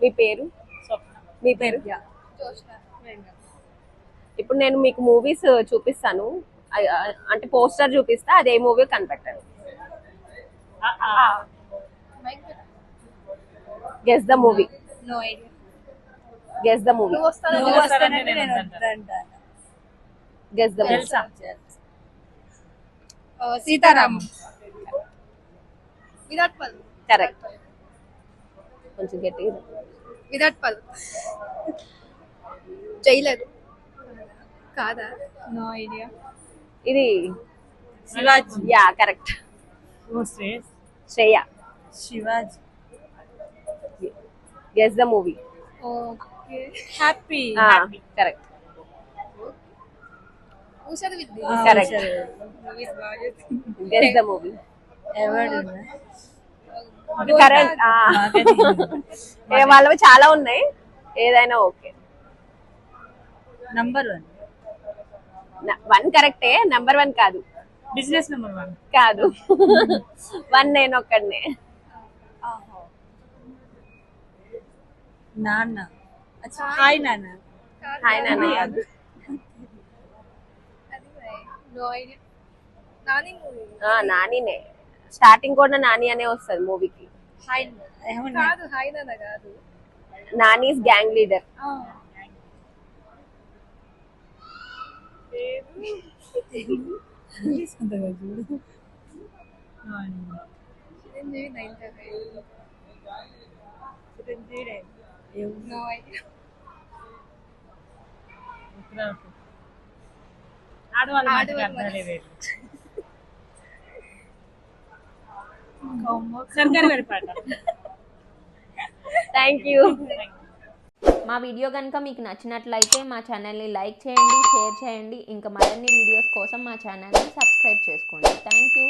మీ పేరు? మీ పేరు? ఇప్పుడు నేను మీకు మూవీస్ చూపిస్తాను, అంటే పోస్టర్ చూపిస్తా, అదే మూవీ కనిపెట్టండి. Guess the movie. Guess the movie. Guess the movie. Sitaram. Correct. కొంచెం గట్టిగా. విరాట్ పల్. జైలర్ కాదా? No idea. ఇది Shivaji. Yeah correct. Shreya. Shivaji. Guess the movie. Okay. Happy. Correct. ఊషది విద్ది. కరెక్ట్. Guess the movie. ఎవరు కరెక్ట్. వాళ్ళవి చాలా ఉన్నాయి, ఏదైనా ఓకే. నంబర్ 1 కరెక్టే, నెంబర్ 1 కాదు. బిజినెస్ నెంబర్ 1 కాదు. 1 నేను ఒక్కడనే. నాన్న. హాయ్ నాన్న. హాయ్ నాన్న కాదు. No idea. నాని మూవీ. నానినే. స్టార్టింగ్ కూడా నాని అనే వస్తుంది మూవీకి. హాయ్ కాదు, హాయ్ నాన్న కాదు. Nani's gang leader. Chiranjeevi 9th. No idea. Thank you. మా వీడియో కనుక మీకు నచ్చినట్లయితే మా ఛానల్ని లైక్ చేయండి, షేర్ చేయండి. ఇంకా మరిన్ని వీడియోస్ కోసం మా ఛానల్ని సబ్స్క్రైబ్ చేసుకోండి. Thank you.